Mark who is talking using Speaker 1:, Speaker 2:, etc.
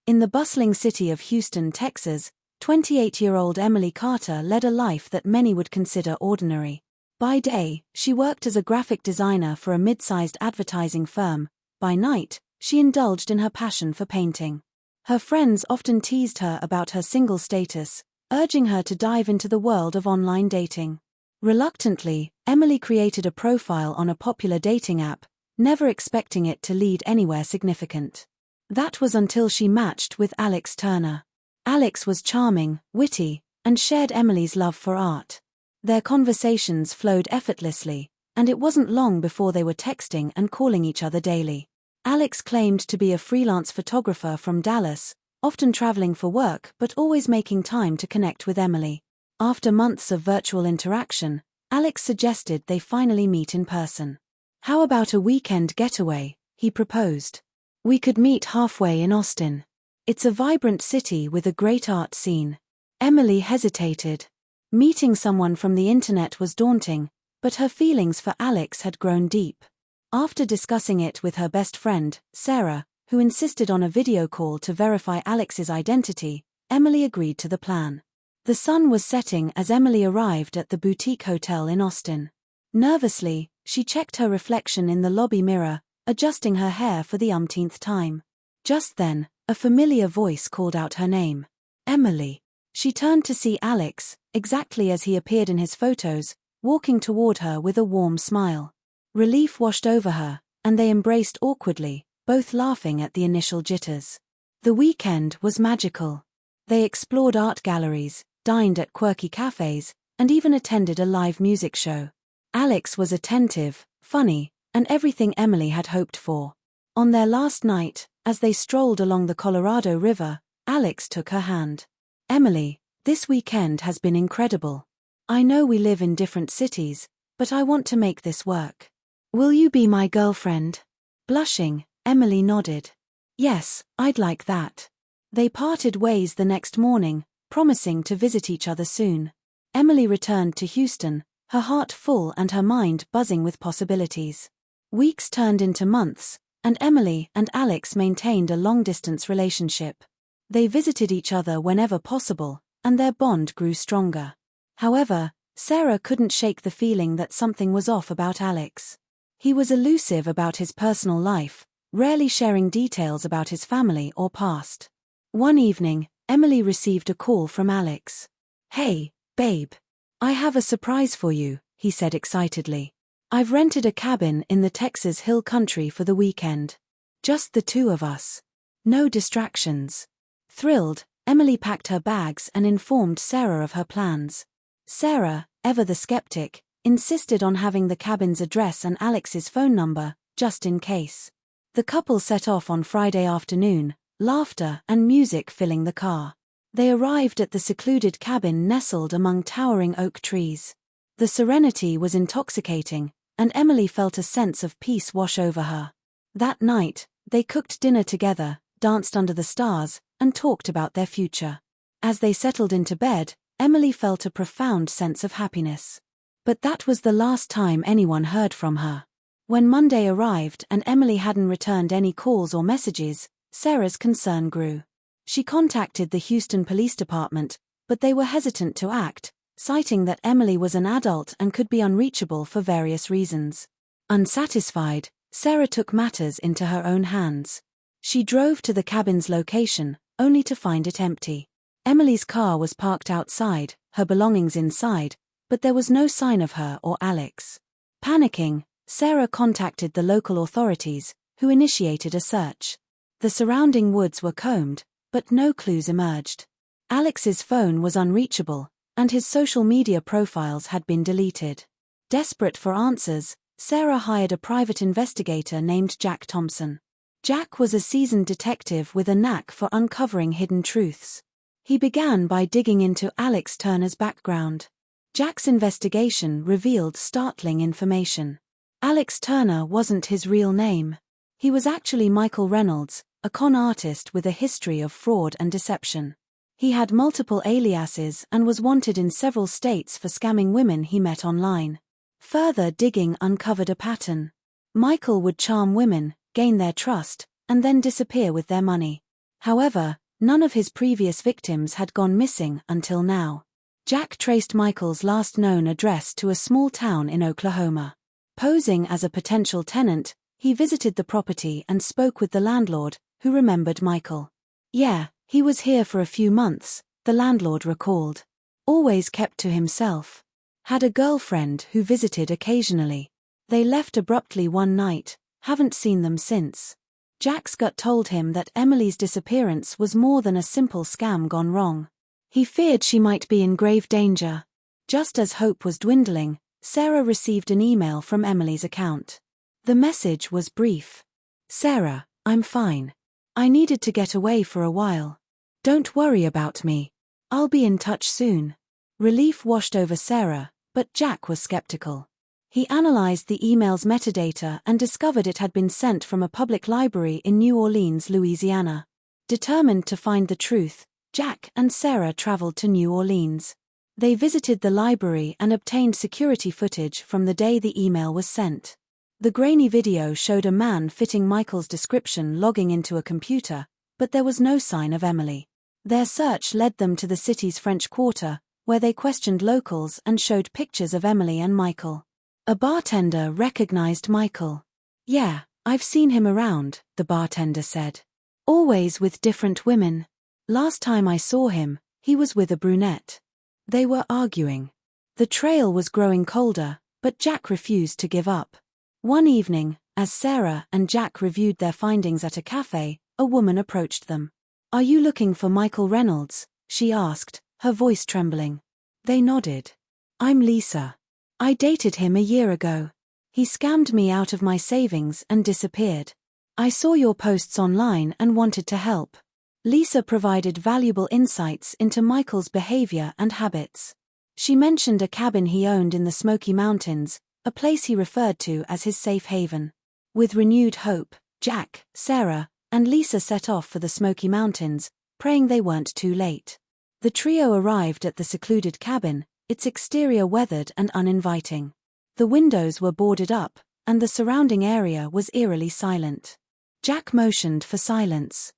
Speaker 1: In the bustling city of Houston, Texas, 28-year-old Emily Carter led a life that many would consider ordinary. By day, she worked as a graphic designer for a mid-sized advertising firm. By night, she indulged in her passion for painting. Her friends often teased her about her single status, urging her to dive into the world of online dating. Reluctantly, Emily created a profile on a popular dating app, never expecting it to lead anywhere significant. That was until she matched with Alex Turner. Alex was charming, witty, and shared Emily's love for art. Their conversations flowed effortlessly, and it wasn't long before they were texting and calling each other daily. Alex claimed to be a freelance photographer from Dallas, often traveling for work but always making time to connect with Emily. After months of virtual interaction, Alex suggested they finally meet in person. "How about a weekend getaway?" he proposed. "We could meet halfway in Austin. It's a vibrant city with a great art scene." Emily hesitated. Meeting someone from the internet was daunting, but her feelings for Alex had grown deep. After discussing it with her best friend, Sarah, who insisted on a video call to verify Alex's identity, Emily agreed to the plan. The sun was setting as Emily arrived at the boutique hotel in Austin. Nervously, she checked her reflection in the lobby mirror, adjusting her hair for the umpteenth time. Just then, a familiar voice called out her name. "Emily." She turned to see Alex, exactly as he appeared in his photos, walking toward her with a warm smile. Relief washed over her, and they embraced awkwardly, both laughing at the initial jitters. The weekend was magical. They explored art galleries, dined at quirky cafes, and even attended a live music show. Alex was attentive, funny, and everything Emily had hoped for. On their last night, as they strolled along the Colorado River, Alex took her hand. "Emily, this weekend has been incredible. I know we live in different cities, but I want to make this work. Will you be my girlfriend?" Blushing, Emily nodded. "Yes, I'd like that." They parted ways the next morning, promising to visit each other soon. Emily returned to Houston, her heart full and her mind buzzing with possibilities. Weeks turned into months, and Emily and Alex maintained a long-distance relationship. They visited each other whenever possible, and their bond grew stronger. However, Sarah couldn't shake the feeling that something was off about Alex. He was elusive about his personal life, rarely sharing details about his family or past. One evening, Emily received a call from Alex. "Hey, babe. I have a surprise for you," he said excitedly. "I've rented a cabin in the Texas Hill Country for the weekend. Just the two of us. No distractions." Thrilled, Emily packed her bags and informed Sarah of her plans. Sarah, ever the skeptic, insisted on having the cabin's address and Alex's phone number, just in case. The couple set off on Friday afternoon, laughter and music filling the car. They arrived at the secluded cabin nestled among towering oak trees. The serenity was intoxicating, and Emily felt a sense of peace wash over her. That night, they cooked dinner together, danced under the stars, and talked about their future. As they settled into bed, Emily felt a profound sense of happiness. But that was the last time anyone heard from her. When Monday arrived and Emily hadn't returned any calls or messages, Sarah's concern grew. She contacted the Houston Police Department, but they were hesitant to act, citing that Emily was an adult and could be unreachable for various reasons. Unsatisfied, Sarah took matters into her own hands. She drove to the cabin's location, only to find it empty. Emily's car was parked outside, her belongings inside, but there was no sign of her or Alex. Panicking, Sarah contacted the local authorities, who initiated a search. The surrounding woods were combed, but no clues emerged. Alex's phone was unreachable, and his social media profiles had been deleted. Desperate for answers, Sarah hired a private investigator named Jack Thompson. Jack was a seasoned detective with a knack for uncovering hidden truths. He began by digging into Alex Turner's background. Jack's investigation revealed startling information. Alex Turner wasn't his real name. He was actually Michael Reynolds, a con artist with a history of fraud and deception. He had multiple aliases and was wanted in several states for scamming women he met online. Further digging uncovered a pattern. Michael would charm women, gain their trust, and then disappear with their money. However, none of his previous victims had gone missing until now. Jack traced Michael's last known address to a small town in Oklahoma. Posing as a potential tenant, he visited the property and spoke with the landlord, who remembered Michael. "Yeah, he was here for a few months," the landlord recalled. "Always kept to himself. Had a girlfriend who visited occasionally. They left abruptly one night, haven't seen them since." Jack's gut told him that Emily's disappearance was more than a simple scam gone wrong. He feared she might be in grave danger. Just as hope was dwindling, Sarah received an email from Emily's account. The message was brief. "Sarah, I'm fine. I needed to get away for a while. Don't worry about me. I'll be in touch soon." Relief washed over Sarah, but Jack was skeptical. He analyzed the email's metadata and discovered it had been sent from a public library in New Orleans, Louisiana. Determined to find the truth, Jack and Sarah traveled to New Orleans. They visited the library and obtained security footage from the day the email was sent. The grainy video showed a man fitting Michael's description logging into a computer, but there was no sign of Emily. Their search led them to the city's French Quarter, where they questioned locals and showed pictures of Emily and Michael. A bartender recognized Michael. "Yeah, I've seen him around," the bartender said. "Always with different women. Last time I saw him, he was with a brunette." They were arguing. The trail was growing colder, but Jack refused to give up. One evening, as Sarah and Jack reviewed their findings at a cafe, a woman approached them. "Are you looking for Michael Reynolds?" she asked, her voice trembling. They nodded. "I'm Lisa. I dated him a year ago. He scammed me out of my savings and disappeared. I saw your posts online and wanted to help." Lisa provided valuable insights into Michael's behavior and habits. She mentioned a cabin he owned in the Smoky Mountains, a place he referred to as his safe haven. With renewed hope, Jack, Sarah, and Lisa set off for the Smoky Mountains, praying they weren't too late. The trio arrived at the secluded cabin, its exterior weathered and uninviting. The windows were boarded up, and the surrounding area was eerily silent. Jack motioned for silence.